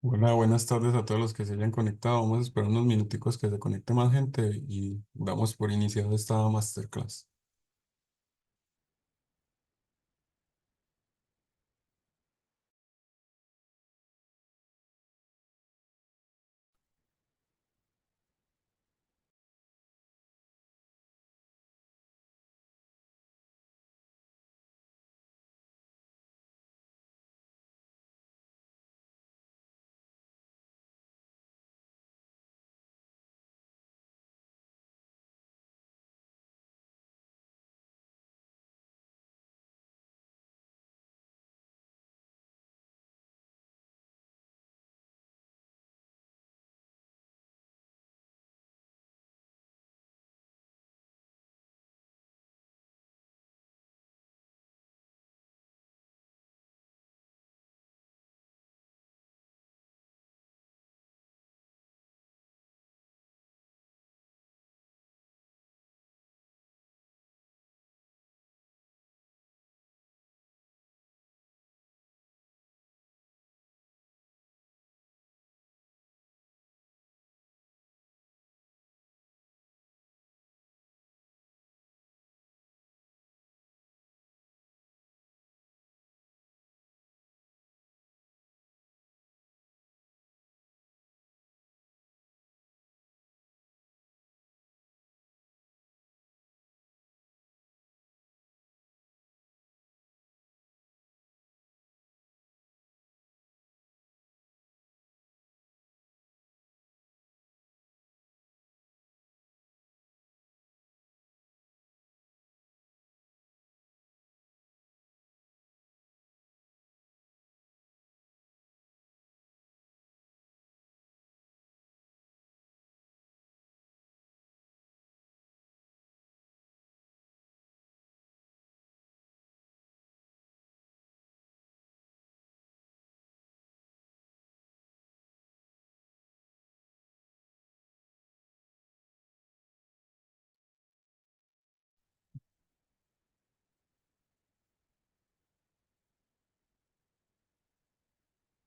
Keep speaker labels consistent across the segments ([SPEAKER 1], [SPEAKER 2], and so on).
[SPEAKER 1] Hola, buenas tardes a todos los que se hayan conectado. Vamos a esperar unos minuticos que se conecte más gente y damos por iniciado esta masterclass.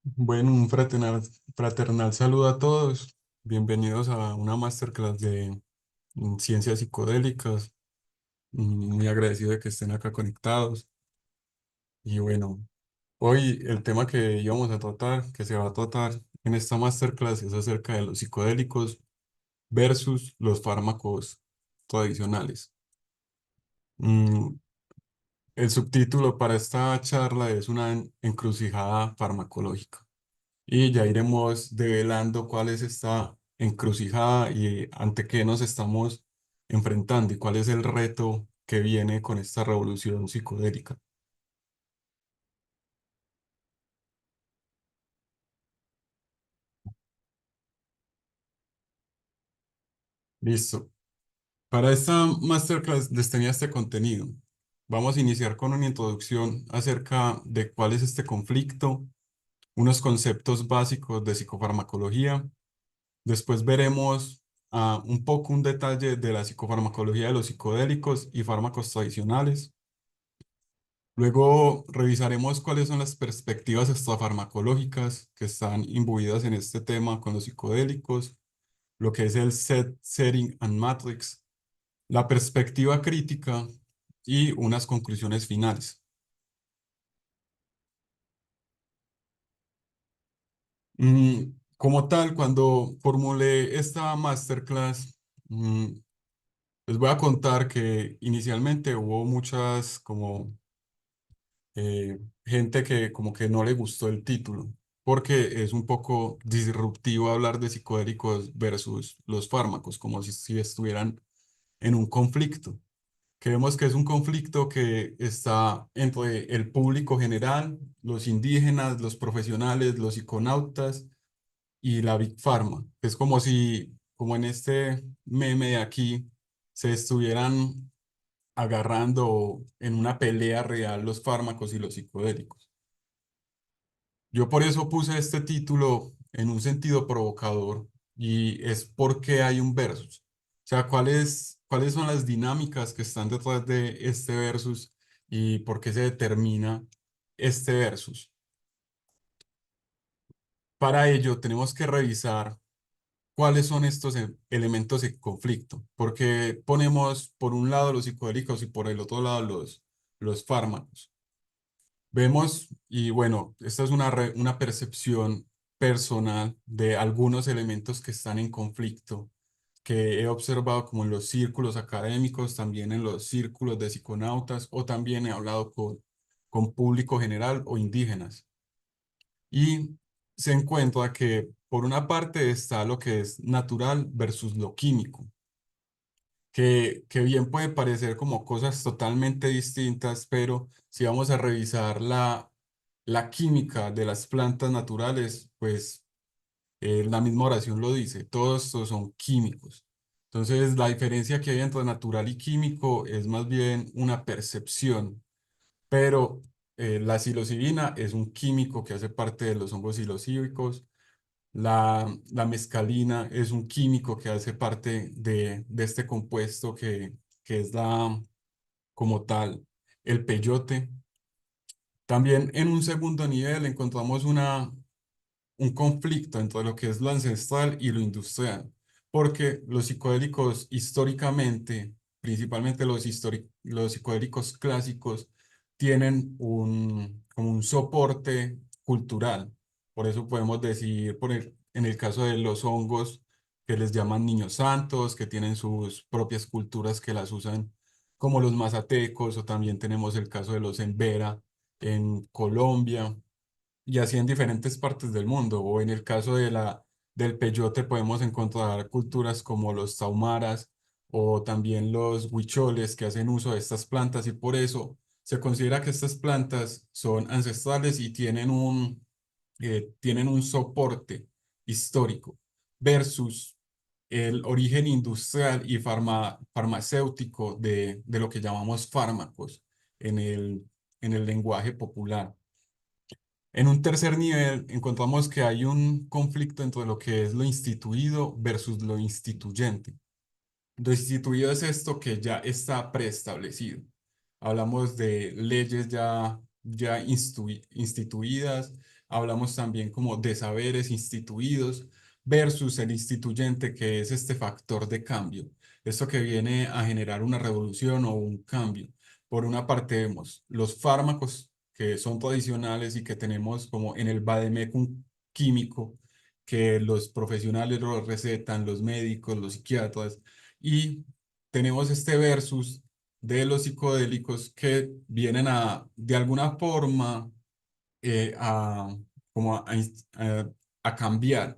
[SPEAKER 1] Bueno, un fraternal saludo a todos. Bienvenidos a una masterclass de ciencias psicodélicas. Muy agradecido de que estén acá conectados. Y bueno, hoy el tema que íbamos a tratar, que se va a tratar en esta masterclass, es acerca de los psicodélicos versus los fármacos tradicionales. Mm, El subtítulo para esta charla es una encrucijada farmacológica y ya iremos develando cuál es esta encrucijada y ante qué nos estamos enfrentando y cuál es el reto que viene con esta revolución psicodélica. Listo. Para esta masterclass les tenía este contenido. Vamos a iniciar con una introducción acerca de cuál es este conflicto, unos conceptos básicos de psicofarmacología. Después veremos un poco un detalle de la psicofarmacología de los psicodélicos y fármacos tradicionales. Luego revisaremos cuáles son las perspectivas extrafarmacológicas que están imbuidas en este tema con los psicodélicos, lo que es el set, setting and matrix, la perspectiva crítica y unas conclusiones finales. Como tal, cuando formulé esta masterclass, les voy a contar que inicialmente hubo muchas como gente que como que no le gustó el título, porque es un poco disruptivo hablar de psicodélicos versus los fármacos, como si estuvieran en un conflicto. Creemos que es un conflicto que está entre el público general, los indígenas, los profesionales, los psiconautas y la Big Pharma. Es como si, como en este meme de aquí, se estuvieran agarrando en una pelea real los fármacos y los psicodélicos. Yo por eso puse este título en un sentido provocador y es porque hay un versus. O sea, cuáles son las dinámicas que están detrás de este versus y por qué se determina este versus. Para ello tenemos que revisar cuáles son estos elementos en conflicto, porque ponemos por un lado los psicodélicos y por el otro lado los fármacos. Vemos, y bueno, esta es una percepción personal de algunos elementos que están en conflicto, que he observado como en los círculos académicos, también en los círculos de psiconautas, o también he hablado con público general o indígenas. Y se encuentra que por una parte está lo que es natural versus lo químico, que bien puede parecer como cosas totalmente distintas, pero si vamos a revisar la química de las plantas naturales, pues la misma oración lo dice, todos estos son químicos. Entonces, la diferencia que hay entre natural y químico es más bien una percepción, pero la psilocibina es un químico que hace parte de los hongos psilocíbicos. La mescalina es un químico que hace parte de este compuesto que es como tal, el peyote. También en un segundo nivel encontramos un conflicto entre lo que es lo ancestral y lo industrial, porque los psicodélicos históricamente, principalmente los psicodélicos clásicos, tienen como un soporte cultural. Por eso podemos decir, en el caso de los hongos, que les llaman niños santos, que tienen sus propias culturas que las usan, como los mazatecos, o también tenemos el caso de los embera en Colombia y así en diferentes partes del mundo. O en el caso del peyote podemos encontrar culturas como los saumaras o también los huicholes que hacen uso de estas plantas y por eso se considera que estas plantas son ancestrales y tienen un soporte histórico versus el origen industrial y farmacéutico de lo que llamamos fármacos en en el lenguaje popular. En un tercer nivel, encontramos que hay un conflicto entre lo que es lo instituido versus lo instituyente. Lo instituido es esto que ya está preestablecido. Hablamos de leyes ya instituidas, hablamos también como de saberes instituidos versus el instituyente, que es este factor de cambio, esto que viene a generar una revolución o un cambio. Por una parte vemos los fármacos que son tradicionales y que tenemos como en el vademecum químico, que los profesionales los recetan, los médicos, los psiquiatras, y tenemos este versus de los psicodélicos que vienen de alguna forma, eh, a, como a cambiar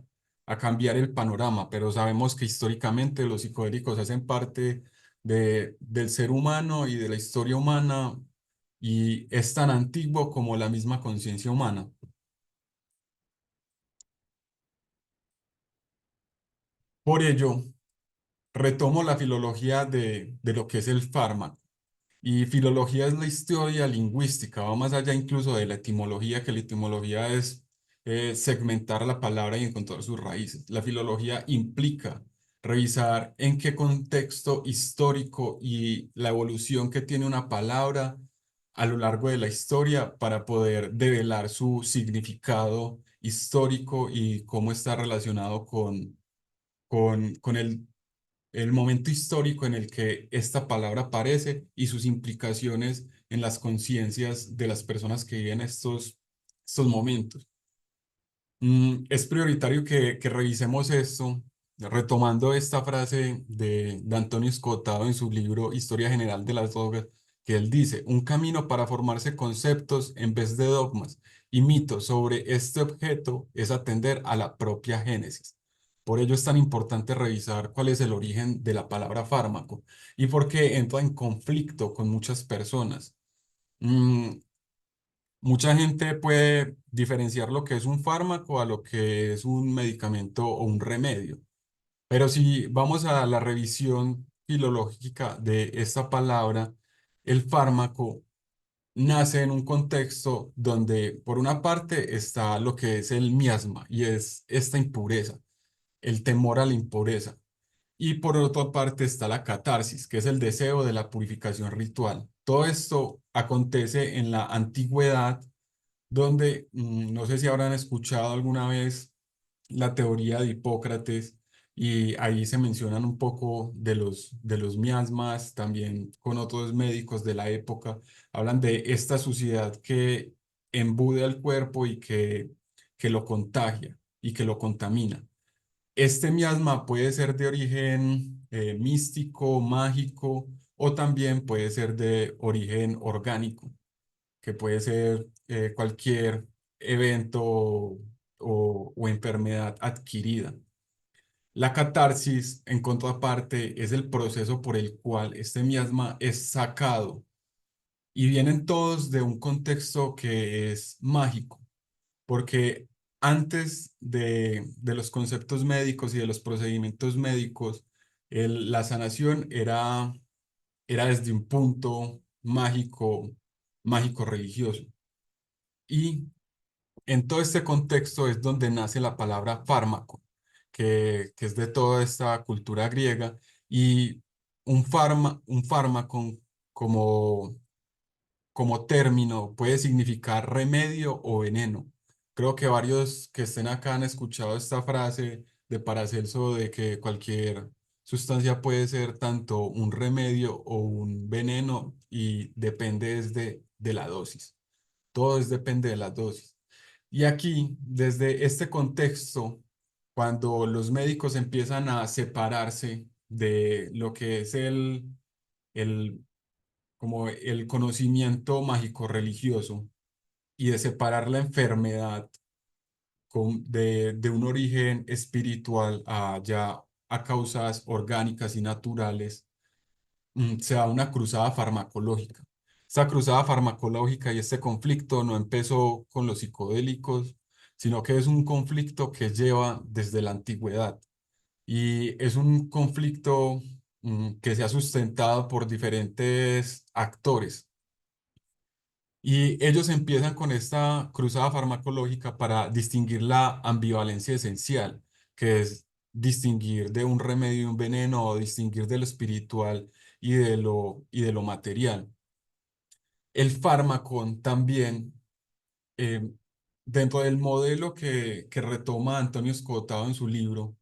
[SPEAKER 1] el panorama, pero sabemos que históricamente los psicodélicos hacen parte del ser humano y de la historia humana y es tan antiguo como la misma conciencia humana. Por ello, retomo la filología de lo que es el fármaco. Y filología es la historia lingüística, va más allá incluso de la etimología, que la etimología es segmentar la palabra y encontrar sus raíces. La filología implica revisar en qué contexto histórico y la evolución que tiene una palabra a lo largo de la historia para poder develar su significado histórico y cómo está relacionado con el momento histórico en el que esta palabra aparece y sus implicaciones en las conciencias de las personas que viven estos momentos. Es prioritario que revisemos esto, retomando esta frase de Antonio Escotado en su libro Historia General de las Drogas, que él dice, un camino para formarse conceptos en vez de dogmas y mitos sobre este objeto es atender a la propia génesis. Por ello es tan importante revisar cuál es el origen de la palabra fármaco y por qué entra en conflicto con muchas personas. Mm, Mucha gente puede diferenciar lo que es un fármaco a lo que es un medicamento o un remedio. Pero si vamos a la revisión filológica de esta palabra, el fármaco nace en un contexto donde por una parte está lo que es el miasma y es esta impureza, el temor a la impureza. Y por otra parte está la catarsis, que es el deseo de la purificación ritual. Todo esto acontece en la antigüedad donde no sé si habrán escuchado alguna vez la teoría de Hipócrates y ahí se mencionan un poco de los miasmas, también con otros médicos de la época, hablan de esta suciedad que embude al cuerpo y que lo contagia y que lo contamina. Este miasma puede ser de origen místico, mágico, o también puede ser de origen orgánico, que puede ser cualquier evento o enfermedad adquirida. La catarsis, en contraparte, es el proceso por el cual este miasma es sacado y vienen todos de un contexto que es mágico, porque antes de los conceptos médicos y de los procedimientos médicos, la sanación era desde un punto mágico, mágico religioso. Y en todo este contexto es donde nace la palabra fármaco, que es de toda esta cultura griega, y un fármaco como, como término puede significar remedio o veneno. Creo que varios que estén acá han escuchado esta frase de Paracelso de que cualquier sustancia puede ser tanto un remedio o un veneno y depende de la dosis. Depende de la dosis. Y aquí, desde este contexto, cuando los médicos empiezan a separarse de lo que es el, como el conocimiento mágico religioso y de separar la enfermedad de un origen espiritual a ya a causas orgánicas y naturales, se da una cruzada farmacológica. Esta cruzada farmacológica y este conflicto no empezó con los psicodélicos, sino que es un conflicto que lleva desde la antigüedad y es un conflicto que se ha sustentado por diferentes actores. Y ellos empiezan con esta cruzada farmacológica para distinguir la ambivalencia esencial, que es distinguir de un remedio y un veneno o distinguir de lo espiritual y de lo material. El fármaco también, eh, dentro del modelo que retoma Antonio Escotado en su libro,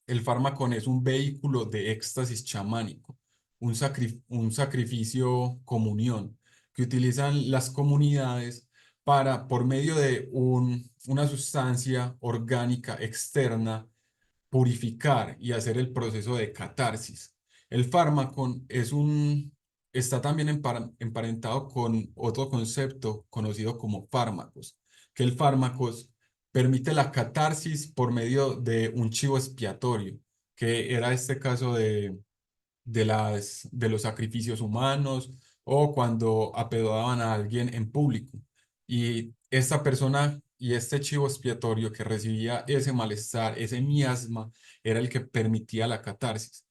[SPEAKER 1] el fármaco es un vehículo de éxtasis chamánico, un sacrificio comunión que utilizan las comunidades para, por medio de una sustancia orgánica externa, purificar y hacer el proceso de catarsis. El fármaco está también emparentado con otro concepto conocido como fármacos, que el fármacos permite la catarsis por medio de un chivo expiatorio, que era este caso de los sacrificios humanos o cuando apedraban a alguien en público. Y esta persona y este chivo expiatorio que recibía ese malestar, ese miasma, era el que permitía la catarsis.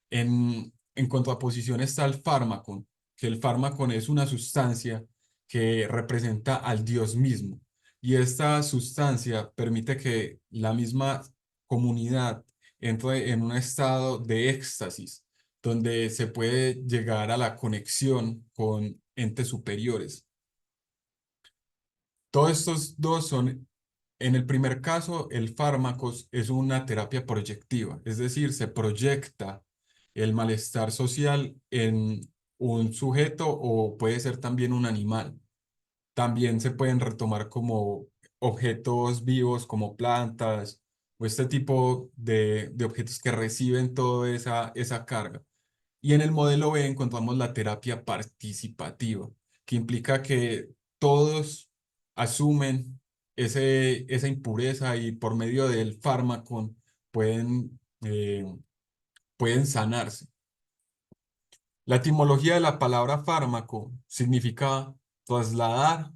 [SPEAKER 1] En contraposición está el fármaco, que el fármaco es una sustancia que representa al Dios mismo. Y esta sustancia permite que la misma comunidad entre en un estado de éxtasis, donde se puede llegar a la conexión con entes superiores. Todos estos dos son, en el primer caso, el fármaco es una terapia proyectiva, es decir, se proyecta el malestar social en un sujeto o puede ser también un animal. También se pueden retomar como objetos vivos, como plantas o este tipo de objetos que reciben toda esa carga. Y en el modelo B encontramos la terapia participativa, que implica que todos asumen esa impureza y por medio del fármaco pueden, pueden sanarse. La etimología de la palabra fármaco significa trasladar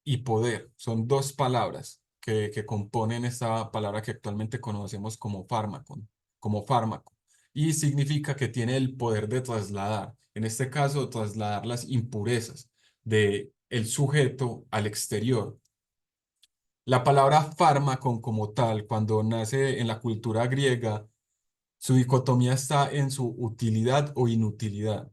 [SPEAKER 1] y poder. Son dos palabras que componen esta palabra que actualmente conocemos como fármaco, como fármaco. Y significa que tiene el poder de trasladar, en este caso, trasladar las impurezas de el sujeto al exterior. La palabra fármaco como tal, cuando nace en la cultura griega, su dicotomía está en su utilidad o inutilidad.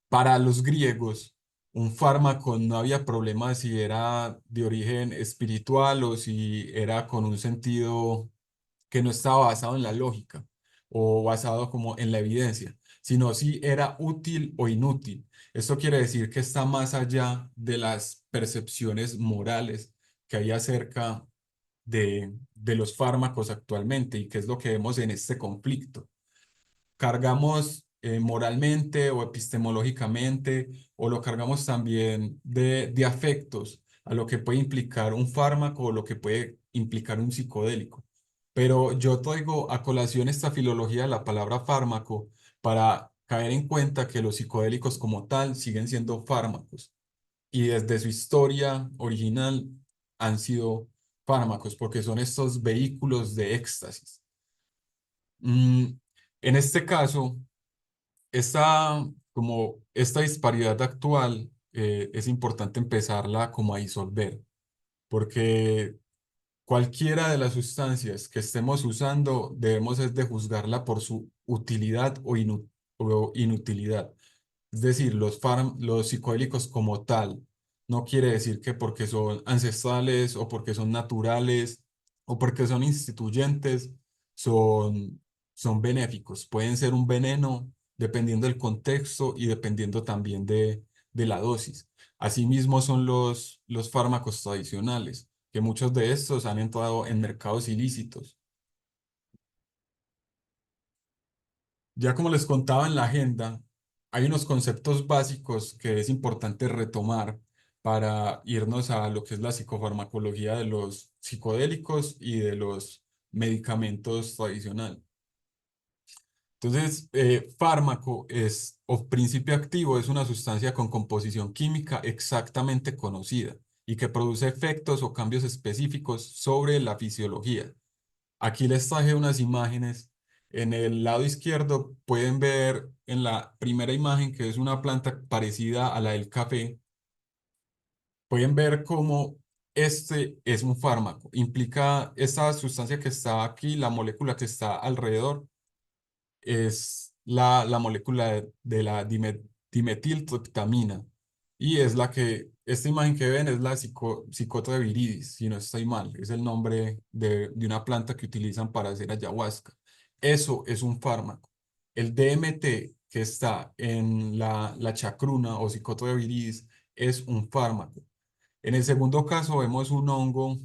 [SPEAKER 1] Para los griegos, un fármaco no había problema si era de origen espiritual o si era con un sentido que no estaba basado en la lógica o basado como en la evidencia, sino si era útil o inútil. Esto quiere decir que está más allá de las percepciones morales que hay acerca de los fármacos actualmente y qué es lo que vemos en este conflicto. Cargamos moralmente o epistemológicamente o lo cargamos también de afectos a lo que puede implicar un fármaco o lo que puede implicar un psicodélico. Pero yo traigo a colación esta filología de la palabra fármaco para caer en cuenta que los psicodélicos como tal siguen siendo fármacos y desde su historia original han sido fármacos porque son estos vehículos de éxtasis. Mm, en este caso, esta disparidad actual es importante empezarla como a disolver, porque cualquiera de las sustancias que estemos usando debemos es de juzgarla por su utilidad o inutilidad. Es decir, los psicodélicos como tal, no quiere decir que porque son ancestrales o porque son naturales o porque son instituyentes, son, son benéficos. Pueden ser un veneno dependiendo del contexto y dependiendo también de la dosis. Asimismo son los fármacos tradicionales, que muchos de estos han entrado en mercados ilícitos. Ya como les contaba en la agenda, hay unos conceptos básicos que es importante retomar para irnos a lo que es la psicofarmacología de los psicodélicos y de los medicamentos tradicionales. Entonces, fármaco es, o principio activo, es una sustancia con composición química exactamente conocida y que produce efectos o cambios específicos sobre la fisiología. Aquí les traje unas imágenes. En el lado izquierdo pueden ver en la primera imagen, que es una planta parecida a la del café, pueden ver cómo este es un fármaco. Implica esta sustancia que está aquí, la molécula que está alrededor, es la molécula de la dimetiltriptamina. Y es la que, esta imagen que ven es la psicota de viridis, si no estoy mal, es el nombre de una planta que utilizan para hacer ayahuasca. Eso es un fármaco. El DMT que está en la chacruna o psicota de viridis es un fármaco. En el segundo caso vemos un hongo,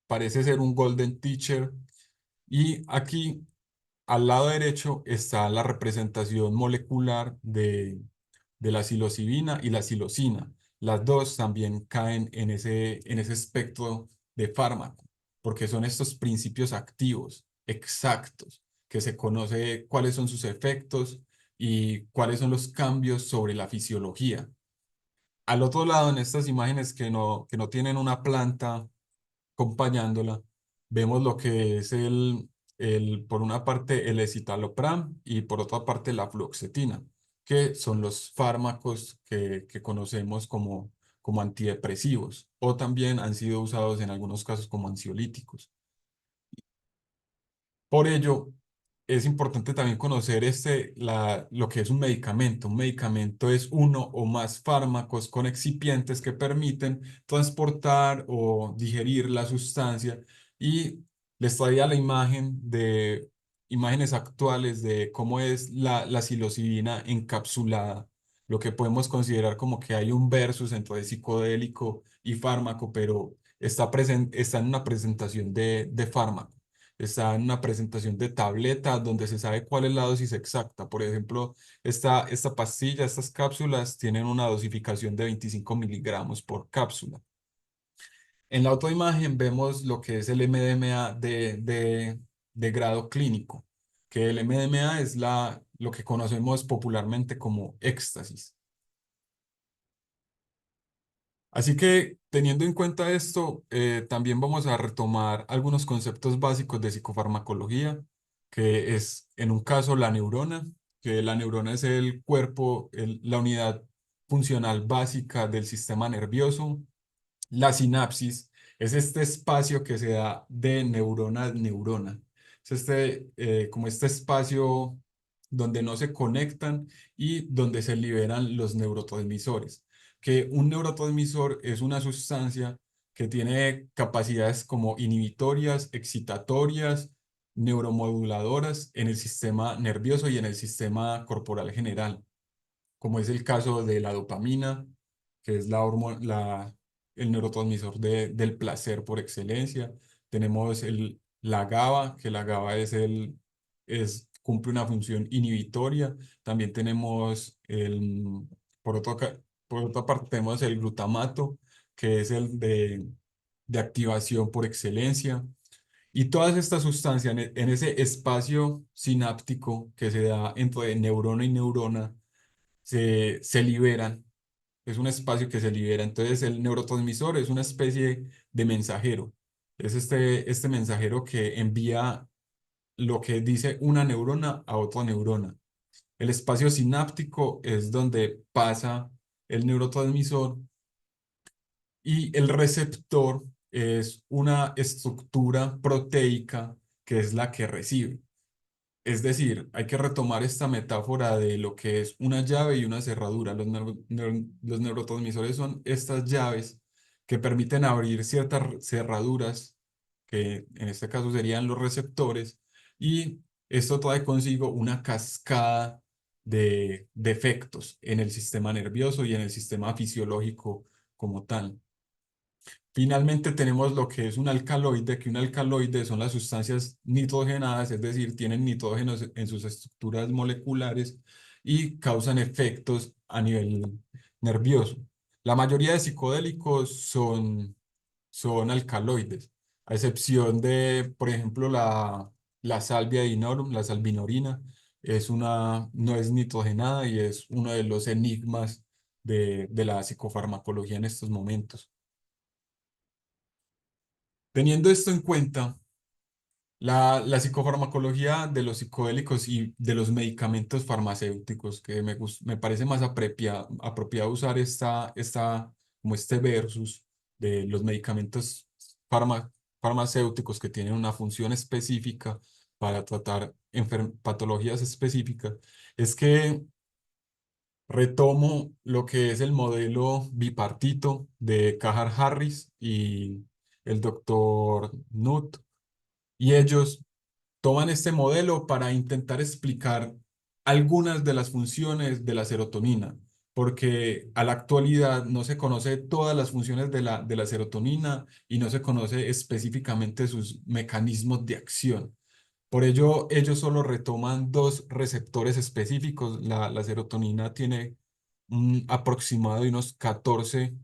[SPEAKER 1] parece ser un golden teacher, y aquí al lado derecho está la representación molecular de la psilocibina y la psilocina. Las dos también caen en ese espectro de fármaco, porque son estos principios activos exactos, que se conoce cuáles son sus efectos y cuáles son los cambios sobre la fisiología. Al otro lado, en estas imágenes que no tienen una planta acompañándola, vemos lo que es por una parte el escitalopram y por otra parte la fluoxetina, que son los fármacos que conocemos como antidepresivos o también han sido usados en algunos casos como ansiolíticos. Por ello, es importante también conocer lo que es un medicamento. Un medicamento es uno o más fármacos con excipientes que permiten transportar o digerir la sustancia. Y les traía la imagen de imágenes actuales de cómo es la psilocibina encapsulada, lo que podemos considerar como que hay un versus entre psicodélico y fármaco, pero está en una presentación de fármaco. Está en una presentación de tableta donde se sabe cuál es la dosis exacta. Por ejemplo, esta pastilla, estas cápsulas tienen una dosificación de 25 miligramos por cápsula. En la otra imagen vemos lo que es el MDMA de grado clínico, que el MDMA es lo que conocemos popularmente como éxtasis. Así que teniendo en cuenta esto, también vamos a retomar algunos conceptos básicos de psicofarmacología, que es en un caso la neurona, que la neurona es el cuerpo, la unidad funcional básica del sistema nervioso. La sinapsis es este espacio que se da de neurona a neurona. Es como este espacio donde no se conectan y donde se liberan los neurotransmisores. que un neurotransmisor es una sustancia que tiene capacidades como inhibitorias, excitatorias, neuromoduladoras en el sistema nervioso y en el sistema corporal general, como es el caso de la dopamina, que es el neurotransmisor del placer por excelencia. Tenemos la GABA, que la GABA cumple una función inhibitoria. También tenemos por otro ca- por otra parte, tenemos el glutamato, que es de activación por excelencia. Y todas estas sustancias en ese espacio sináptico que se da entre neurona y neurona, se liberan. Es un espacio que se libera. Entonces, el neurotransmisor es una especie de mensajero. Es este mensajero que envía lo que dice una neurona a otra neurona. El espacio sináptico es donde pasa el neurotransmisor y el receptor es una estructura proteica que es la que recibe. Es decir, hay que retomar esta metáfora de lo que es una llave y una cerradura. Los neurotransmisores son estas llaves que permiten abrir ciertas cerraduras, que en este caso serían los receptores, y esto trae consigo una cascada de efectos en el sistema nervioso y en el sistema fisiológico como tal. Finalmente tenemos lo que es un alcaloide, que un alcaloide son las sustancias nitrogenadas, es decir, tienen nitrógeno en sus estructuras moleculares y causan efectos a nivel nervioso. La mayoría de psicodélicos son alcaloides, a excepción de, por ejemplo, la salvia dinorum, la salvinorina, no es nitrogenada y es uno de los enigmas de la psicofarmacología en estos momentos. Teniendo esto en cuenta, la psicofarmacología de los psicodélicos y de los medicamentos farmacéuticos, que me parece más apropiado usar como este versus de los medicamentos farmacéuticos que tienen una función específica para tratar patologías específicas, es que retomo lo que es el modelo bipartito de Cajar Harris y el doctor Nutt, y ellos toman este modelo para intentar explicar algunas de las funciones de la serotonina, porque a la actualidad no se conoce todas las funciones de la serotonina y no se conoce específicamente sus mecanismos de acción. Por ello, ellos solo retoman dos receptores específicos. La serotonina tiene un aproximado de unos 14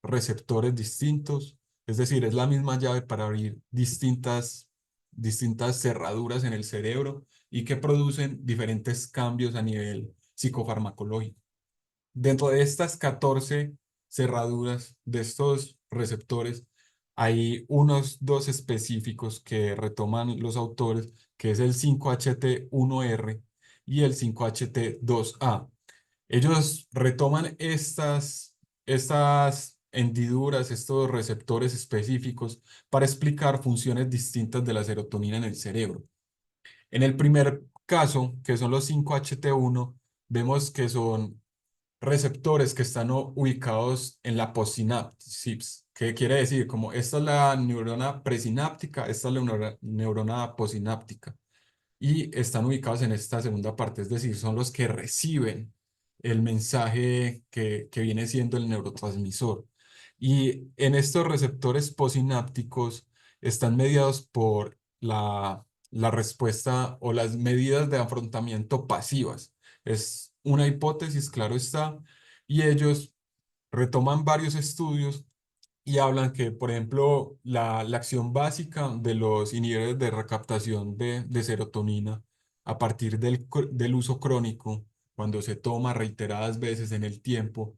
[SPEAKER 1] receptores distintos, es decir, es la misma llave para abrir distintas cerraduras en el cerebro y que producen diferentes cambios a nivel psicofarmacológico. Dentro de estas 14 cerraduras de estos receptores, hay unos dos específicos que retoman los autores, que es el 5HT1R y el 5HT2A. Ellos retoman estas hendiduras, estos receptores específicos para explicar funciones distintas de la serotonina en el cerebro. En el primer caso, que son los 5HT1, vemos que son receptores que están ubicados en la possinapsis, que quiere decir como esta es la neurona presináptica, esta es la neurona posináptica y están ubicados en esta segunda parte, es decir, son los que reciben el mensaje que viene siendo el neurotransmisor. Y en estos receptores posinápticos están mediados por la respuesta o las medidas de afrontamiento pasivas. Es una hipótesis, claro está, y ellos retoman varios estudios y hablan que, por ejemplo, la acción básica de los inhibidores de recaptación de serotonina a partir del uso crónico, cuando se toma reiteradas veces en el tiempo,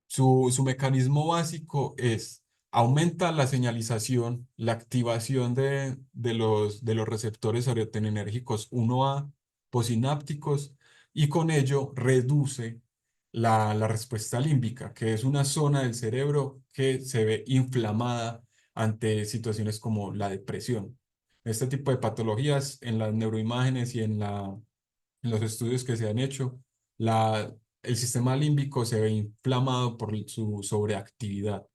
[SPEAKER 1] su mecanismo básico es aumenta la señalización, la activación de los receptores serotoninérgicos 1A posinápticos y con ello reduce la respuesta límbica, que es una zona del cerebro que se ve inflamada ante situaciones como la depresión. Este tipo de patologías en las neuroimágenes y en los estudios que se han hecho, la el sistema límbico se ve inflamado por su sobreactividad.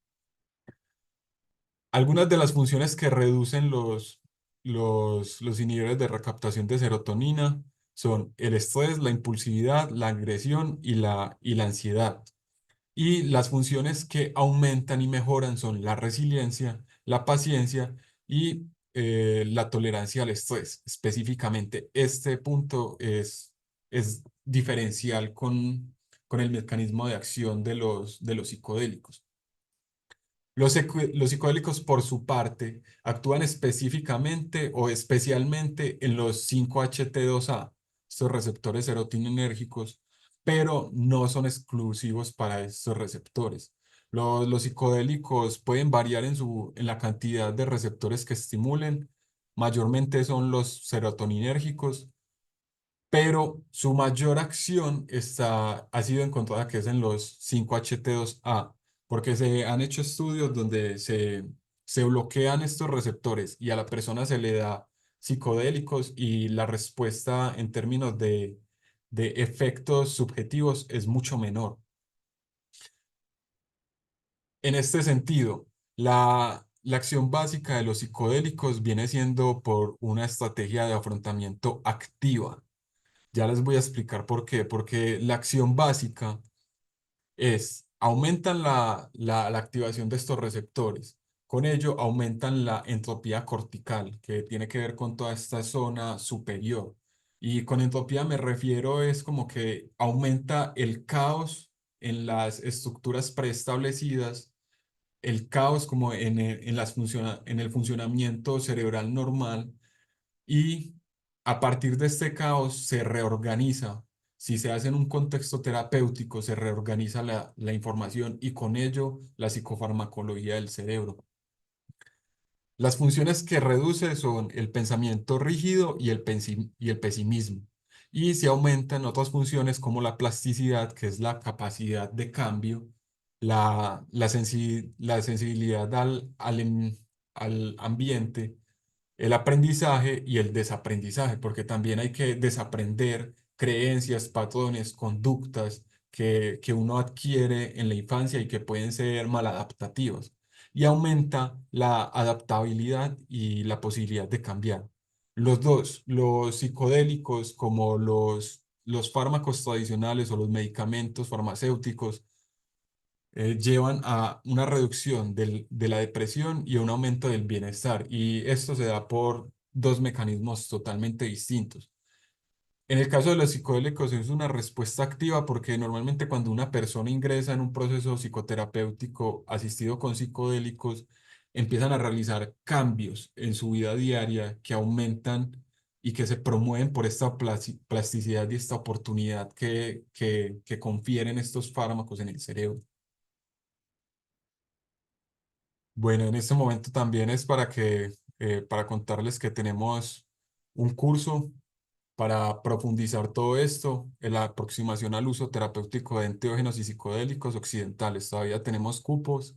[SPEAKER 1] Algunas de las funciones que reducen los inhibidores de recaptación de serotonina son el estrés, la impulsividad, la agresión y la ansiedad. Y las funciones que aumentan y mejoran son la resiliencia, la paciencia y la tolerancia al estrés. Específicamente, este punto es diferencial con el mecanismo de acción de los psicodélicos. Los psicodélicos, por su parte, actúan específicamente o especialmente en los 5-HT2A, estos receptores serotoninérgicos, pero no son exclusivos para estos receptores. Los psicodélicos pueden variar en la cantidad de receptores que estimulen, mayormente son los serotoninérgicos, pero su mayor acción ha sido encontrada que es en los 5-HT2A, porque se han hecho estudios donde se bloquean estos receptores y a la persona se le da psicodélicos y la respuesta en términos de efectos subjetivos es mucho menor. En este sentido, la acción básica de los psicodélicos viene siendo por una estrategia de afrontamiento activa. Ya les voy a explicar por qué. Porque la acción básica aumentan la activación de estos receptores. Con ello, aumentan la entropía cortical, que tiene que ver con toda esta zona superior. Y con entropía me refiero es como que aumenta el caos en las estructuras preestablecidas, el caos como en el funcionamiento cerebral normal, y a partir de este caos se reorganiza. Si se hace en un contexto terapéutico, se reorganiza la información y con ello la psicofarmacología del cerebro. Las funciones que reduce son el pensamiento rígido y el pesimismo. Y se aumentan otras funciones como la plasticidad, que es la capacidad de cambio, la sensibilidad al ambiente, el aprendizaje y el desaprendizaje, porque también hay que desaprender creencias, patrones, conductas que uno adquiere en la infancia y que pueden ser maladaptativas. Y aumenta la adaptabilidad y la posibilidad de cambiar. Los dos, los psicodélicos como los fármacos tradicionales o los medicamentos farmacéuticos, llevan a una reducción de la depresión y a un aumento del bienestar. Y esto se da por dos mecanismos totalmente distintos. En el caso de los psicodélicos es una respuesta activa porque normalmente cuando una persona ingresa en un proceso psicoterapéutico asistido con psicodélicos, empiezan a realizar cambios en su vida diaria que aumentan y que se promueven por esta plasticidad y esta oportunidad que confieren estos fármacos en el cerebro. Bueno, en este momento también es para contarles que tenemos un curso para profundizar todo esto, en la aproximación al uso terapéutico de enteógenos y psicodélicos occidentales. Todavía tenemos cupos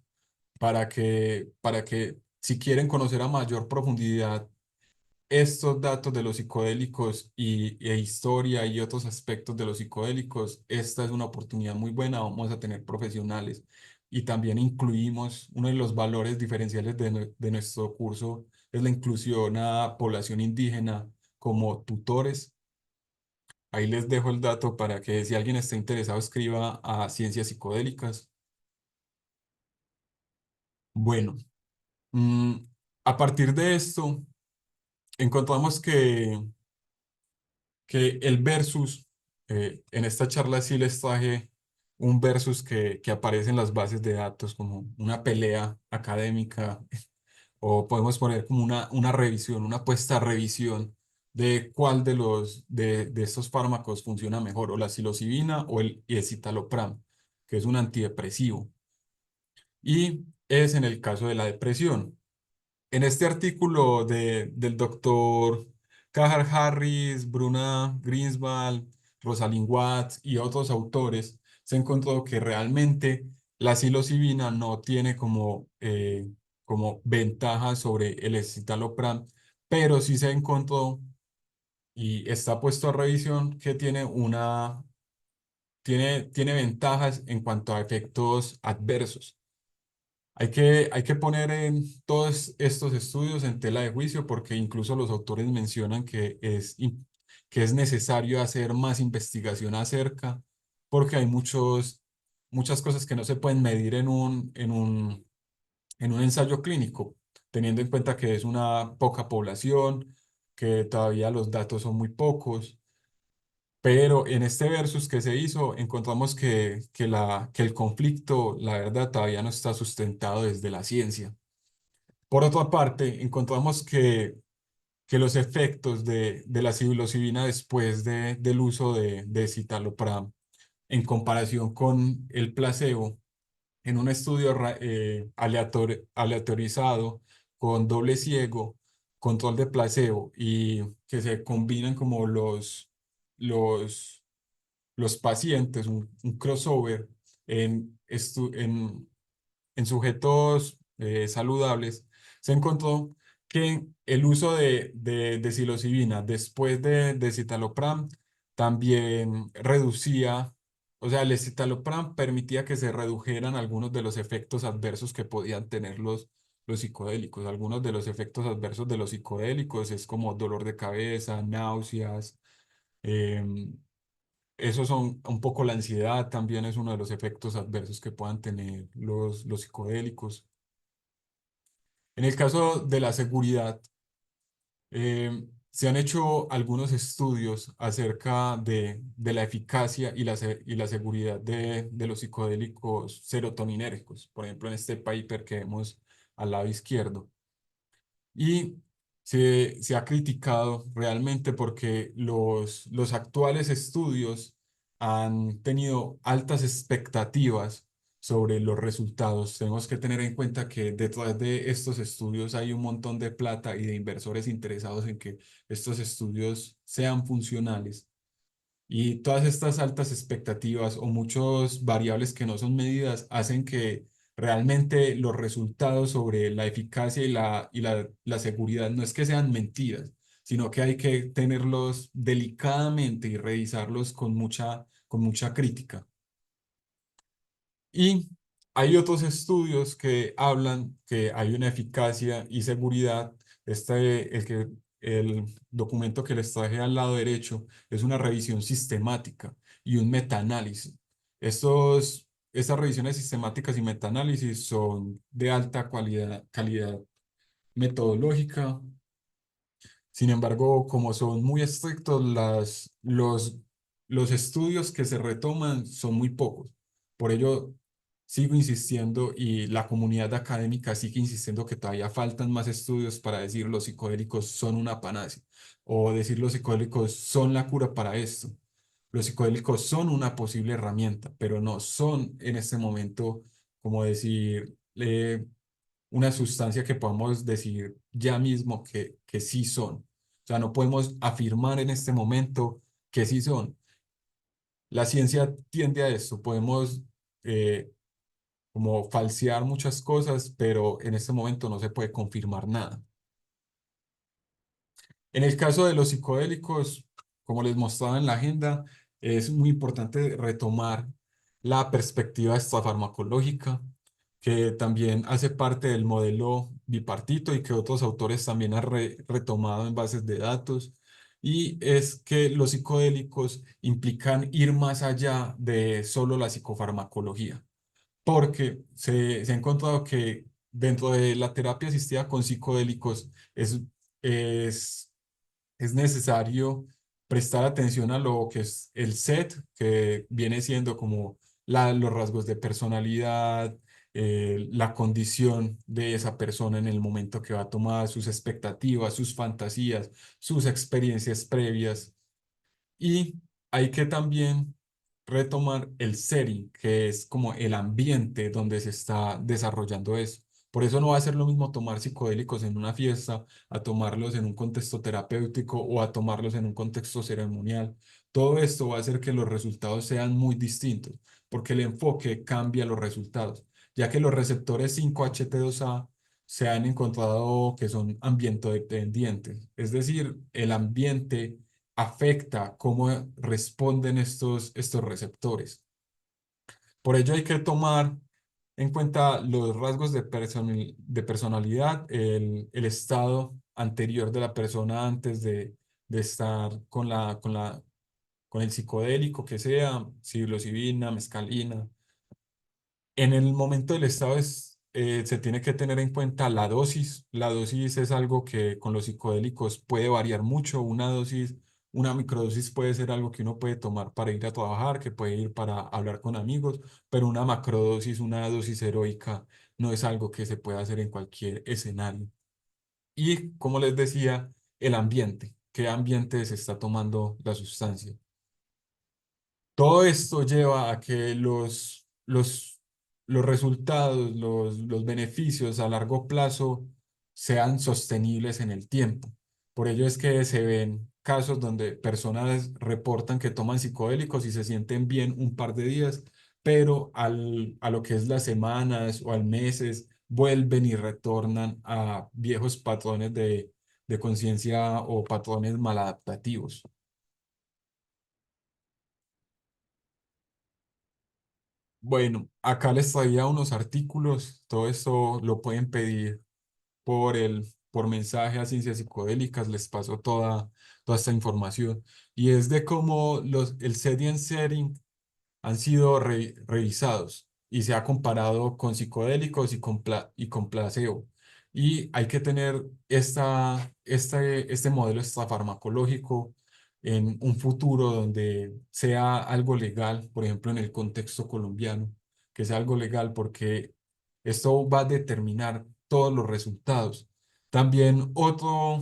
[SPEAKER 1] para que si quieren conocer a mayor profundidad estos datos de los psicodélicos e historia y otros aspectos de los psicodélicos, esta es una oportunidad muy buena. Vamos a tener profesionales y también incluimos uno de los valores diferenciales de nuestro curso es la inclusión a población indígena como tutores. Ahí les dejo el dato para que si alguien está interesado escriba a Ciencias Psicodélicas. Bueno, mm, a partir de esto encontramos que el versus, en esta charla sí les traje un versus que aparece en las bases de datos como una pelea académica, o podemos poner como una revisión, una puesta a revisión de cuál de estos fármacos funciona mejor, o la psilocibina o el citalopram, que es un antidepresivo. Y es en el caso de la depresión. En este artículo del doctor Cahar Harris, Bruna Greenspan, Rosalind Watts y otros autores, se encontró que realmente la psilocibina no tiene como ventaja sobre el escitalopram, pero sí se encontró y está puesto a revisión que tiene tiene ventajas en cuanto a efectos adversos. Hay que poner en todos estos estudios en tela de juicio porque incluso los autores mencionan que es necesario hacer más investigación acerca porque hay muchas cosas que no se pueden medir en un ensayo clínico, teniendo en cuenta que es una poca población, que todavía los datos son muy pocos. Pero en este versus que se hizo, encontramos que el conflicto, la verdad, todavía no está sustentado desde la ciencia. Por otra parte, encontramos que los efectos de la psilocibina después del uso de citalopram en comparación con el placebo, en un estudio aleatorizado con doble ciego, control de placebo y que se combinan como los los pacientes, un crossover en sujetos saludables, se encontró que el uso de psilocibina después de citalopram también reducía, o sea, el escitalopram permitía que se redujeran algunos de los efectos adversos que podían tener los psicodélicos. Algunos de los efectos adversos de los psicodélicos es como dolor de cabeza, náuseas, em, esos son un poco la ansiedad, también es uno de los efectos adversos que puedan tener los psicodélicos. En el caso de la seguridad, se han hecho algunos estudios acerca de la eficacia y la seguridad de los psicodélicos serotoninérgicos, por ejemplo, en este paper que vemos al lado izquierdo. Y se ha criticado realmente porque los actuales estudios han tenido altas expectativas sobre los resultados. Tenemos que tener en cuenta que detrás de estos estudios hay un montón de plata y de inversores interesados en que estos estudios sean funcionales. Y todas estas altas expectativas o muchas variables que no son medidas hacen que realmente los resultados sobre la eficacia la seguridad no es que sean mentiras, sino que hay que tenerlos delicadamente y revisarlos con mucha crítica. Y hay otros estudios que hablan que hay una eficacia y seguridad. El documento que les traje al lado derecho es una revisión sistemática y un metaanálisis. Estas revisiones sistemáticas y metaanálisis son de alta calidad metodológica. Sin embargo, como son muy estrictos, los estudios que se retoman son muy pocos. Por ello, sigo insistiendo y la comunidad académica sigue insistiendo que todavía faltan más estudios para decir los psicodélicos son una panacea o decir los psicodélicos son la cura para esto. Los psicodélicos son una posible herramienta, pero no son en este momento, como decir, una sustancia que podamos decir ya mismo que sí son. O sea, no podemos afirmar en este momento que sí son. La ciencia tiende a esto. Podemos eh, como falsear muchas cosas, pero en este momento no se puede confirmar nada. En el caso de los psicodélicos, como les mostraba en la agenda, es muy importante retomar la perspectiva extrafarmacológica, que también hace parte del modelo bipartito y que otros autores también han retomado en bases de datos. Y es que los psicodélicos implican ir más allá de solo la psicofarmacología, porque se ha encontrado que dentro de la terapia asistida con psicodélicos es es necesario prestar atención a lo que es el set, que viene siendo como los rasgos de personalidad, la condición de esa persona en el momento que va a tomar, sus expectativas, sus fantasías, sus experiencias previas. Y hay que también retomar el setting, que es como el ambiente donde se está desarrollando eso. Por eso no va a ser lo mismo tomar psicodélicos en una fiesta, a tomarlos en un contexto terapéutico o a tomarlos en un contexto ceremonial. Todo esto va a hacer que los resultados sean muy distintos, porque el enfoque cambia los resultados, ya que los receptores 5HT2A se han encontrado que son ambiente dependientes, es decir, el ambiente afecta cómo responden estos receptores. Por ello hay que tomar en cuenta los rasgos de personalidad, el estado anterior de la persona antes de estar con el psicodélico que sea, psilocibina, mescalina. En el momento del estado se tiene que tener en cuenta la dosis. La dosis es algo que con los psicodélicos puede variar mucho. Una microdosis puede ser algo que uno puede tomar para ir a trabajar, que puede ir para hablar con amigos, pero una macrodosis, una dosis heroica, no es algo que se pueda hacer en cualquier escenario. Y como les decía, el ambiente. ¿Qué ambiente se está tomando la sustancia? Todo esto lleva a que los resultados, los beneficios a largo plazo sean sostenibles en el tiempo. Por ello es que se ven casos donde personas reportan que toman psicodélicos y se sienten bien un par de días, pero a lo que es las semanas o al meses vuelven y retornan a viejos patrones de conciencia o patrones maladaptativos. Bueno, acá les traía unos artículos, todo esto lo pueden pedir por mensaje a Ciencias Psicodélicas, les paso toda esta información. Y es de cómo el setting han sido revisados y se ha comparado con psicodélicos y con placebo. Y hay que tener este modelo extrafarmacológico en un futuro donde sea algo legal, por ejemplo, en el contexto colombiano, que sea algo legal porque esto va a determinar todos los resultados. También otra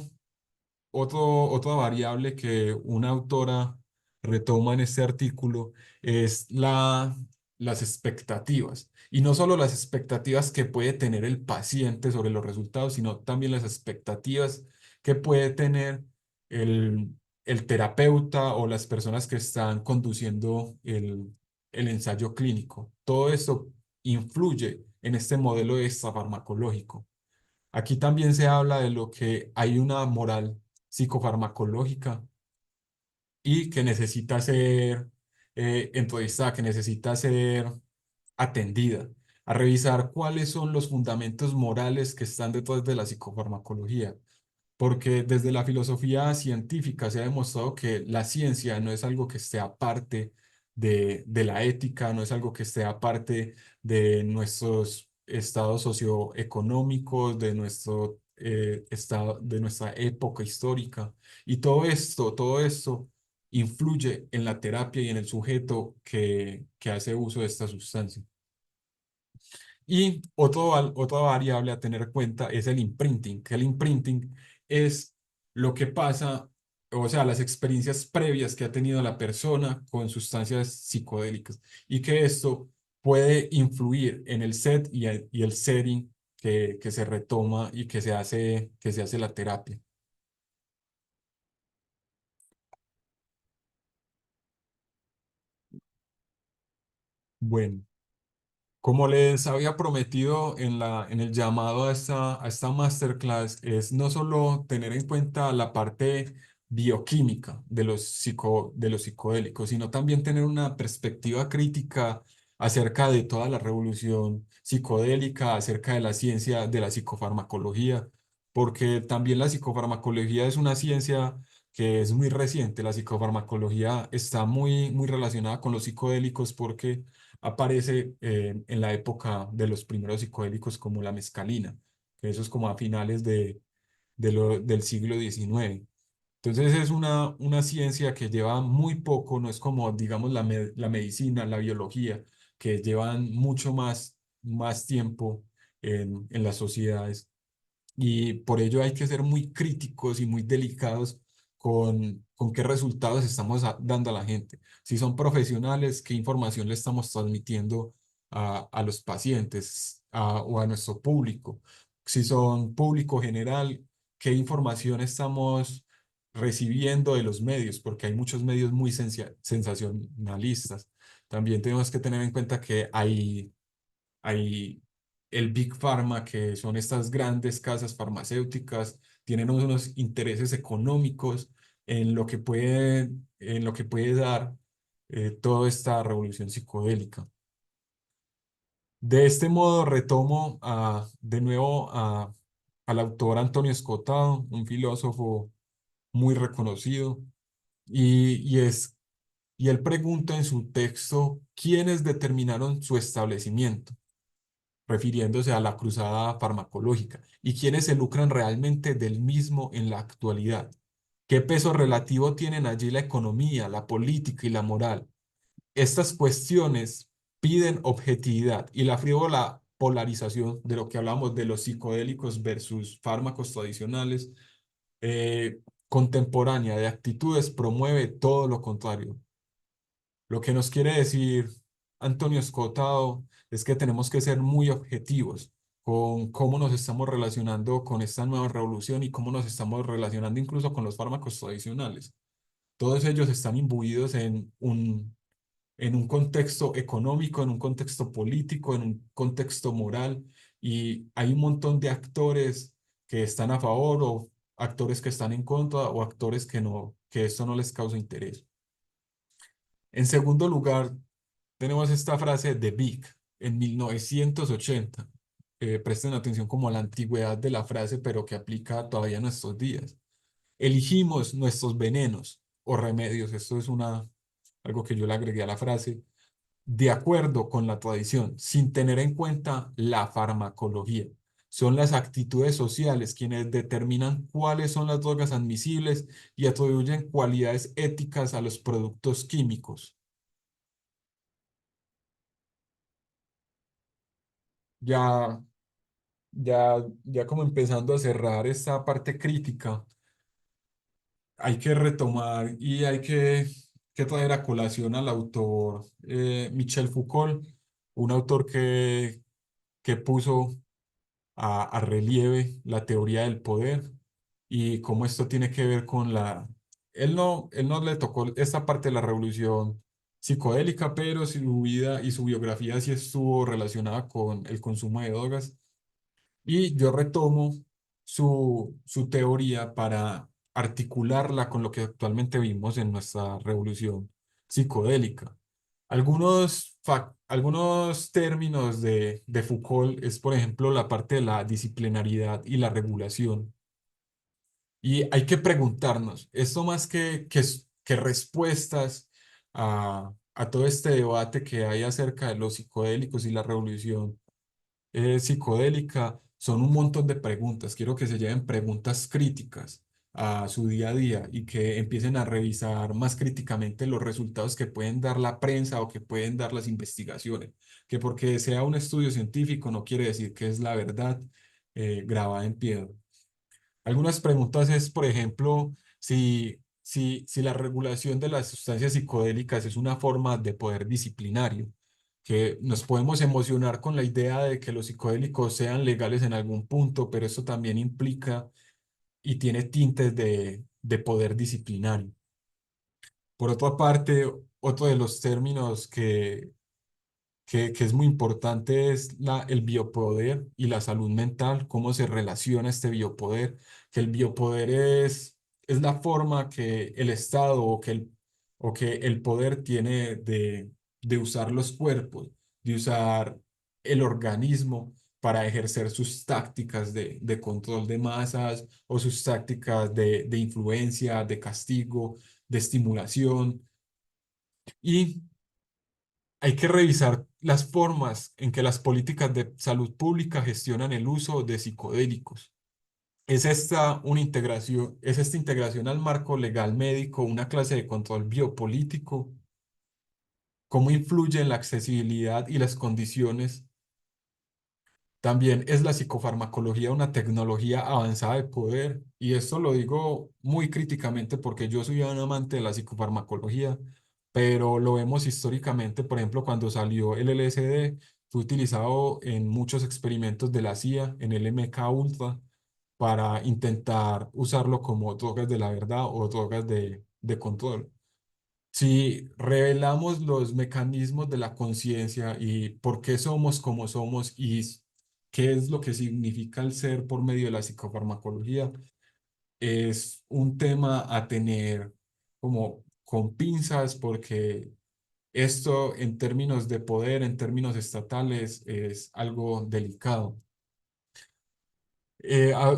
[SPEAKER 1] variable que una autora retoma en este artículo es las expectativas. Y no solo las expectativas que puede tener el paciente sobre los resultados, sino también las expectativas que puede tener el, el terapeuta o las personas que están conduciendo el ensayo clínico. Todo esto influye en este modelo extrafarmacológico. Aquí también se habla de lo que hay una moral psicofarmacológica y que necesita ser entrevistada, que necesita ser atendida, a revisar cuáles son los fundamentos morales que están detrás de la psicofarmacología, porque desde la filosofía científica se ha demostrado que la ciencia no es algo que esté aparte de la ética, no es algo que esté aparte de nuestros estados socioeconómicos, de nuestro estado, de nuestra época histórica. Y todo esto influye en la terapia y en el sujeto que hace uso de esta sustancia. Y otra variable a tener en cuenta es el imprinting, que el imprinting es lo que pasa, o sea, las experiencias previas que ha tenido la persona con sustancias psicodélicas y que esto puede influir en el set y el setting que se retoma y que se hace la terapia. Bueno. Como les había prometido en el llamado a esta masterclass, es no solo tener en cuenta la parte bioquímica de los psicodélicos, sino también tener una perspectiva crítica acerca de toda la revolución psicodélica, acerca de la ciencia de la psicofarmacología, porque también la psicofarmacología es una ciencia que es muy reciente. La psicofarmacología está muy relacionada con los psicodélicos porque aparece en la época de los primeros psicodélicos como la mescalina, que eso es como a finales del siglo XIX. Entonces es una ciencia que lleva muy poco, no es como, digamos, la medicina, la biología, que llevan mucho más tiempo en las sociedades y por ello hay que ser muy críticos y muy delicados con qué resultados estamos dando a la gente. Si son profesionales, qué información le estamos transmitiendo a los pacientes o a nuestro público. Si son público general, qué información estamos recibiendo de los medios, porque hay muchos medios muy sensacionalistas. También tenemos que tener en cuenta que hay el Big Pharma, que son estas grandes casas farmacéuticas, tienen unos intereses económicos en lo que puede dar toda esta revolución psicodélica. De este modo retomo de nuevo al autor Antonio Escotado, un filósofo muy reconocido, y él pregunta en su texto quiénes determinaron su establecimiento, refiriéndose a la cruzada farmacológica, y quiénes se lucran realmente del mismo en la actualidad. ¿Qué peso relativo tienen allí la economía, la política y la moral? Estas cuestiones piden objetividad y la frívola polarización de lo que hablamos de los psicodélicos versus fármacos tradicionales contemporánea de actitudes promueve todo lo contrario. Lo que nos quiere decir Antonio Escotado es que tenemos que ser muy objetivos con cómo nos estamos relacionando con esta nueva revolución y cómo nos estamos relacionando incluso con los fármacos tradicionales. Todos ellos están imbuidos en un contexto económico, en un contexto político, en un contexto moral, y hay un montón de actores que están a favor o actores que están en contra o actores que no, que esto no les causa interés. En segundo lugar, tenemos esta frase de Vic en 1980. Presten atención como a la antigüedad de la frase, pero que aplica todavía a nuestros días. Elegimos nuestros venenos o remedios. Esto es algo que yo le agregué a la frase de acuerdo con la tradición, sin tener en cuenta la farmacología. Son las actitudes sociales quienes determinan cuáles son las drogas admisibles y atribuyen cualidades éticas a los productos químicos. Ya, ya como empezando a cerrar esta parte crítica, hay que retomar y hay que traer a colación al autor Michel Foucault, un autor que puso a relieve la teoría del poder y cómo esto tiene que ver con él no le tocó esta parte de la revolución psicodélica, pero su vida y su biografía sí estuvo relacionada con el consumo de drogas. Y yo retomo su teoría para articularla con lo que actualmente vimos en nuestra revolución psicodélica. Algunos términos de Foucault es, por ejemplo, la parte de la disciplinaridad y la regulación. Y hay que preguntarnos, esto más que respuestas a todo este debate que hay acerca de los psicodélicos y la revolución psicodélica, son un montón de preguntas. Quiero que se lleven preguntas críticas a su día a día y que empiecen a revisar más críticamente los resultados que pueden dar la prensa o que pueden dar las investigaciones. Que porque sea un estudio científico no quiere decir que es la verdad grabada en piedra. Algunas preguntas es, por ejemplo, si la regulación de las sustancias psicodélicas es una forma de poder disciplinario, que nos podemos emocionar con la idea de que los psicodélicos sean legales en algún punto, pero eso también implica y tiene tintes de poder disciplinario. Por otra parte, otro de los términos que es muy importante es el biopoder y la salud mental, cómo se relaciona este biopoder, que el biopoder es la forma que el Estado o que el poder tiene de usar los cuerpos, de usar el organismo para ejercer sus tácticas de control de masas o sus tácticas de influencia, de castigo, de estimulación. Y hay que revisar las formas en que las políticas de salud pública gestionan el uso de psicodélicos. ¿Es esta integración al marco legal médico una clase de control biopolítico? ¿Cómo influye en la accesibilidad y las condiciones? También es la psicofarmacología una tecnología avanzada de poder, y esto lo digo muy críticamente porque yo soy un amante de la psicofarmacología, pero lo vemos históricamente, por ejemplo, cuando salió el LSD, fue utilizado en muchos experimentos de la CIA, en el MK Ultra, para intentar usarlo como drogas de la verdad o drogas de control. Si revelamos los mecanismos de la conciencia y por qué somos como somos y qué es lo que significa el ser por medio de la psicofarmacología, es un tema a tener como con pinzas porque esto en términos de poder, en términos estatales, es algo delicado.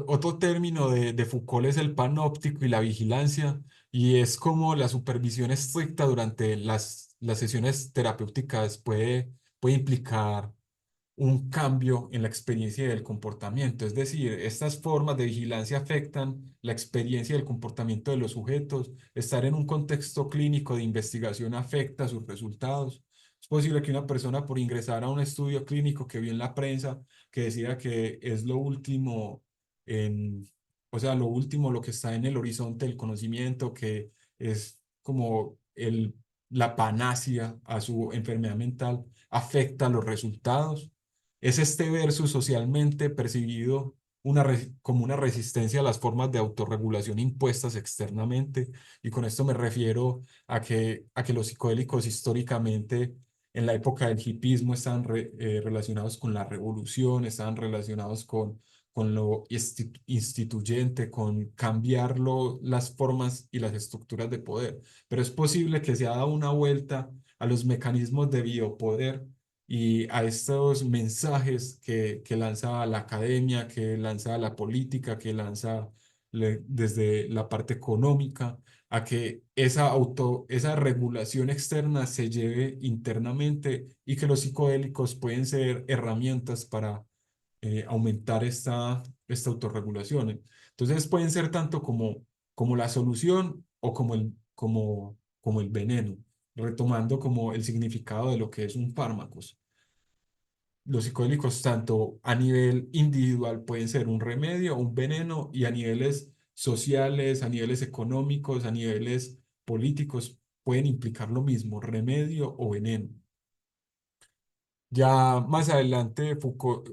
[SPEAKER 1] Otro término de Foucault es el panóptico y la vigilancia, y es como la supervisión estricta durante las sesiones terapéuticas puede implicar un cambio en la experiencia del comportamiento. Es decir, estas formas de vigilancia afectan la experiencia del comportamiento de los sujetos. Estar en un contexto clínico de investigación afecta sus resultados. Es posible que una persona por ingresar a un estudio clínico que vio en la prensa, que decida que es lo último en, o sea, lo último, lo que está en el horizonte del conocimiento, que es como la panacea a su enfermedad mental, afecta los resultados. Es este versus socialmente percibido como una resistencia a las formas de autorregulación impuestas externamente. Y con esto me refiero a que los psicodélicos históricamente, en la época del hipismo, estaban relacionados con la revolución, estaban relacionados con lo instituyente, con cambiar las formas y las estructuras de poder. Pero es posible que se ha dado una vuelta a los mecanismos de biopoder y a estos mensajes que lanza la academia, que lanza la política, que lanza desde la parte económica, a que esa regulación externa se lleve internamente y que los psicodélicos pueden ser herramientas para aumentar esta autorregulación. Entonces pueden ser tanto como la solución o como el veneno, retomando como el significado de lo que es un fármaco. Los psicodélicos, tanto a nivel individual, pueden ser un remedio, un veneno, y a niveles sociales, a niveles económicos, a niveles políticos, pueden implicar lo mismo, remedio o veneno. Ya más adelante, Foucault,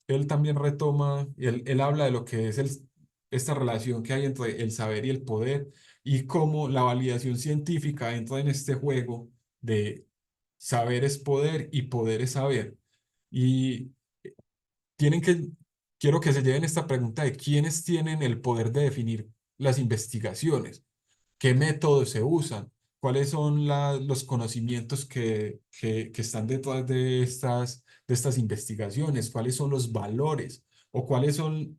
[SPEAKER 1] él también retoma, él habla de lo que es esta relación que hay entre el saber y el poder y cómo la validación científica entra en este juego de saber es poder y poder es saber. Y tienen que, quiero que se lleven esta pregunta de quiénes tienen el poder de definir las investigaciones, qué métodos se usan, cuáles son los conocimientos que están detrás de estas investigaciones, cuáles son los valores o cuáles son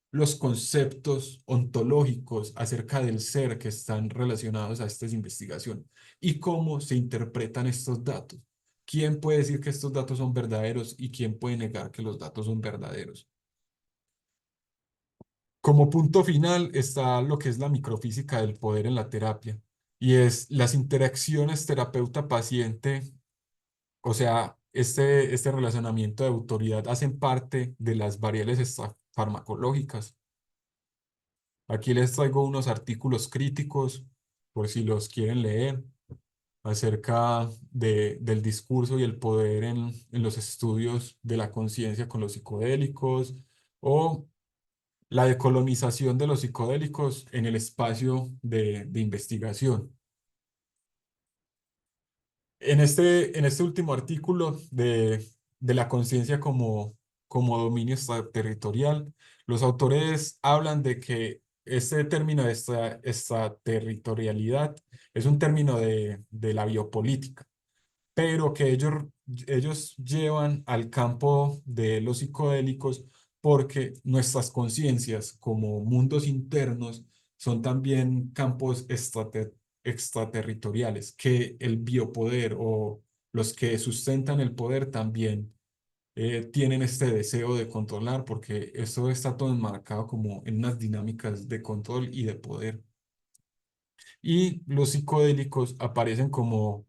[SPEAKER 1] los conceptos ontológicos acerca del ser que están relacionados a estas investigaciones y cómo se interpretan estos datos. ¿Quién puede decir que estos datos son verdaderos y quién puede negar que los datos son verdaderos? Como punto final está lo que es la microfísica del poder en la terapia y es las interacciones terapeuta-paciente, o sea, este relacionamiento de autoridad hacen parte de las variables farmacológicas. Aquí les traigo unos artículos críticos por si los quieren leer acerca del discurso y el poder en los estudios de la conciencia con los psicodélicos o la decolonización de los psicodélicos en el espacio de investigación. En este último artículo de la conciencia como dominio extraterritorial, los autores hablan de que este término de extraterritorialidad es un término de la biopolítica, pero que ellos llevan al campo de los psicodélicos porque nuestras conciencias como mundos internos son también campos extraterritoriales, que el biopoder o los que sustentan el poder también tienen este deseo de controlar, porque esto está todo enmarcado como en unas dinámicas de control y de poder. Y los psicodélicos aparecen como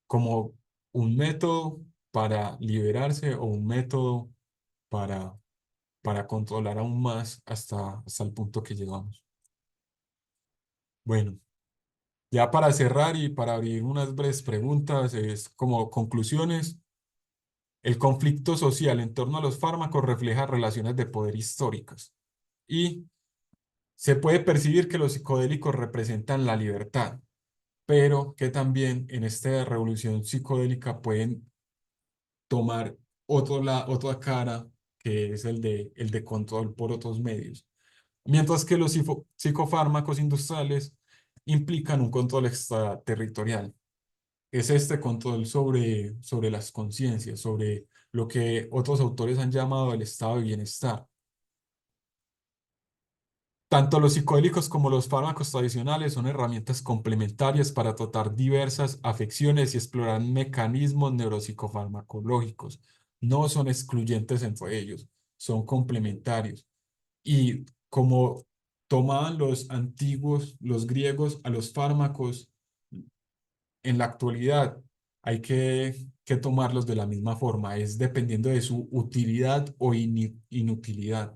[SPEAKER 1] un método para liberarse o un método para, para controlar aún más hasta el punto que llegamos. Bueno, ya para cerrar y para abrir unas breves preguntas, es como conclusiones. El conflicto social en torno a los fármacos refleja relaciones de poder históricas y se puede percibir que los psicodélicos representan la libertad, pero que también en esta revolución psicodélica pueden tomar otra cara, que es el de control por otros medios. mientras que los psicofármacos industriales implican un control extraterritorial. Es este control sobre las conciencias, sobre lo que otros autores han llamado el estado de bienestar. Tanto los psicodélicos como los fármacos tradicionales son herramientas complementarias para tratar diversas afecciones y explorar mecanismos neuropsicofarmacológicos. No son excluyentes entre ellos, son complementarios. Y como tomaban los antiguos, los griegos, a los fármacos, en la actualidad hay que tomarlos de la misma forma, es dependiendo de su utilidad o inutilidad.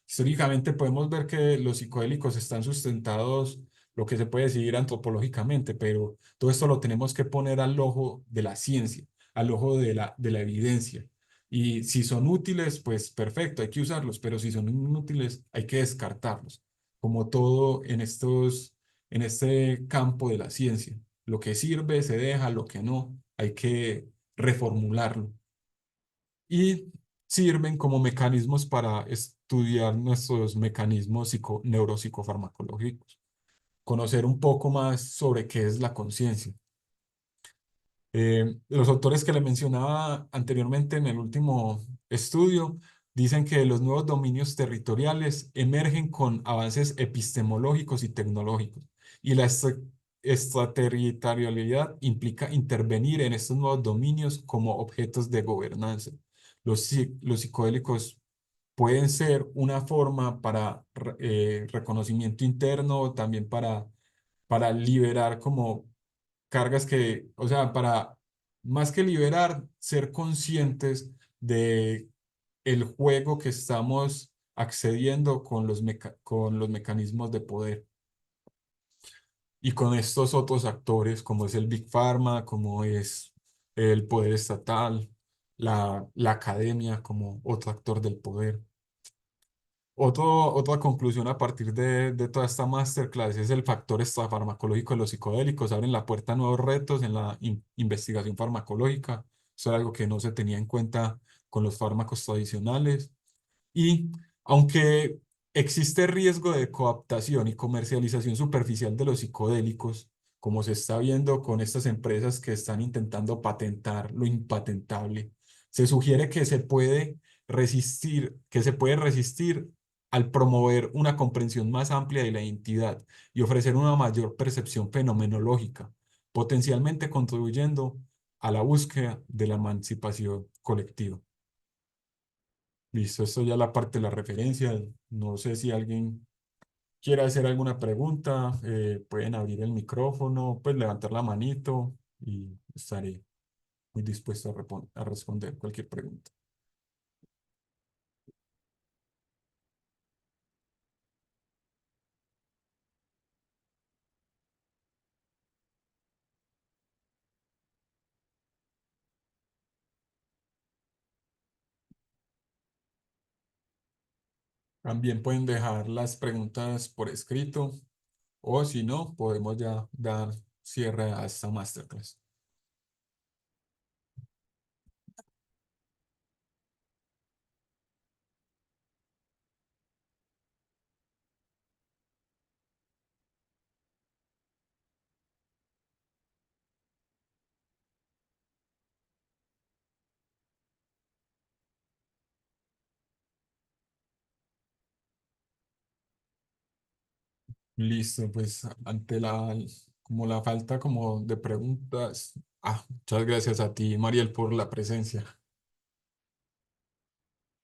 [SPEAKER 1] Históricamente podemos ver que los psicodélicos están sustentados, lo que se puede decir antropológicamente, pero todo esto lo tenemos que poner al ojo de la ciencia, al ojo de la evidencia. Y si son útiles, pues perfecto, hay que usarlos, pero si son inútiles, hay que descartarlos, como todo en este campo de la ciencia. Lo que sirve se deja, lo que no, hay que reformularlo. Y sirven como mecanismos para estudiar nuestros mecanismos neuropsicofarmacológicos, conocer un poco más sobre qué es la conciencia. Los autores que le mencionaba anteriormente en el último estudio dicen que los nuevos dominios territoriales emergen con avances epistemológicos y tecnológicos, y la extraterritorialidad implica intervenir en estos nuevos dominios como objetos de gobernanza. Los psicodélicos pueden ser una forma para reconocimiento interno, también para liberar como cargas que, o sea, para más que liberar, ser conscientes de el juego que estamos accediendo con con los mecanismos de poder y con estos otros actores como es el Big Pharma, como es el poder estatal, la academia como otro actor del poder. Otra conclusión a partir de toda esta masterclass es el factor extrafarmacológico de los psicodélicos. Abren la puerta a nuevos retos en la investigación farmacológica. Eso era algo que no se tenía en cuenta con los fármacos tradicionales. Y aunque existe riesgo de coaptación y comercialización superficial de los psicodélicos, como se está viendo con estas empresas que están intentando patentar lo impatentable, se sugiere que se puede resistir al promover una comprensión más amplia de la identidad y ofrecer una mayor percepción fenomenológica, potencialmente contribuyendo a la búsqueda de la emancipación colectiva. Listo, esto ya la parte de la referencia. No sé si alguien quiere hacer alguna pregunta, pueden abrir el micrófono, pues levantar la manito y estaré muy dispuesto a responder cualquier pregunta. También pueden dejar las preguntas por escrito o si no, podemos ya dar cierre a esta masterclass. Listo, pues ante como la falta como de preguntas, muchas gracias a ti, Mariel, por la presencia.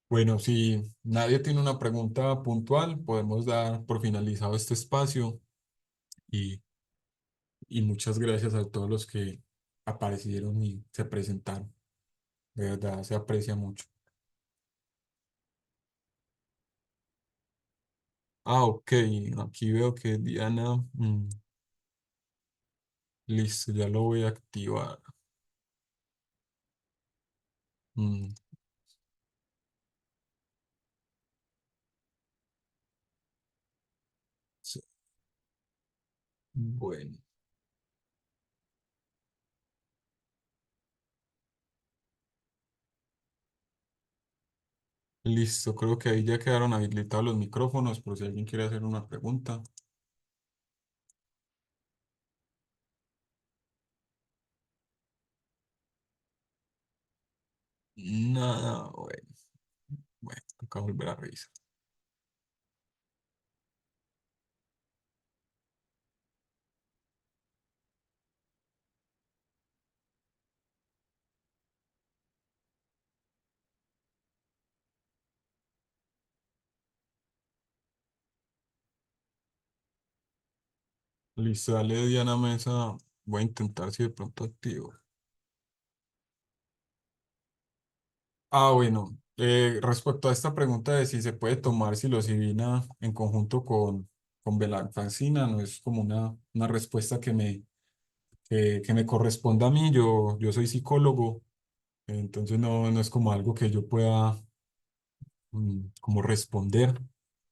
[SPEAKER 1] Bueno, si nadie tiene una pregunta puntual, podemos dar por finalizado este espacio y, y muchas gracias a todos los que aparecieron y se presentaron. De verdad, se aprecia mucho. Ok, aquí veo que Diana, listo, ya lo voy a activar. Mm, sí, bueno, Listo, creo que ahí ya quedaron habilitados los micrófonos por si alguien quiere hacer una pregunta. Nada, bueno, bueno, toca volver a revisar. Listo, dale Diana Mesa. Voy a intentar si de pronto activo. Bueno, respecto a esta pregunta de si se puede tomar psilocibina en conjunto con venlafaxina, no es como una respuesta que me corresponda a mí. Yo soy psicólogo, entonces no es como algo que yo pueda como responder.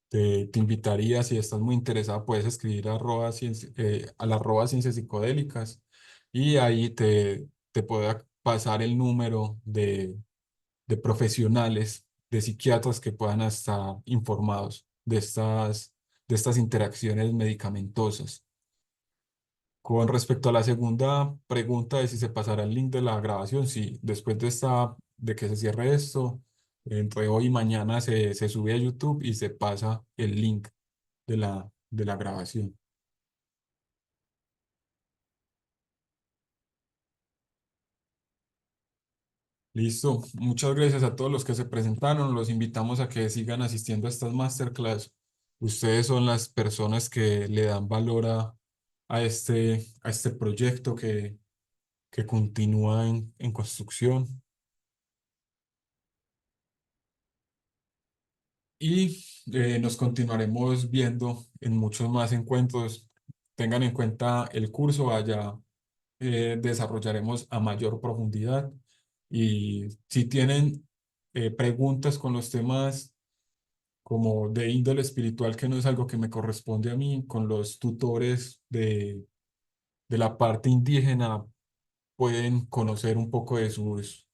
[SPEAKER 1] Te invitaría, si estás muy interesada, puedes escribir al arroba ciencias psicodélicas y ahí te puedo pasar el número de profesionales, de psiquiatras que puedan estar informados de estas interacciones medicamentosas. Con respecto a la segunda pregunta de si se pasará el link de la grabación, sí, después de que se cierre esto, entre hoy y mañana se sube a YouTube y se pasa el link de la grabación. Listo. Muchas gracias a todos los que se presentaron. Los invitamos a que sigan asistiendo a estas masterclass. Ustedes son las personas que le dan valor a este proyecto que continúa en construcción. Y nos continuaremos viendo en muchos más encuentros. Tengan en cuenta el curso, allá desarrollaremos a mayor profundidad. Y si tienen preguntas con los temas como de índole espiritual, que no es algo que me corresponde a mí, con los tutores de la parte indígena, pueden conocer un poco de sus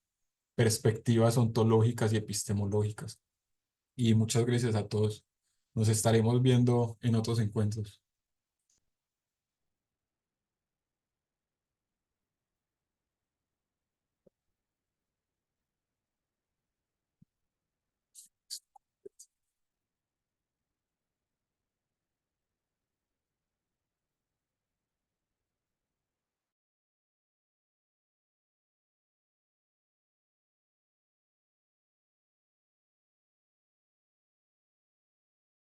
[SPEAKER 1] perspectivas ontológicas y epistemológicas. Y muchas gracias a todos. Nos estaremos viendo en otros encuentros.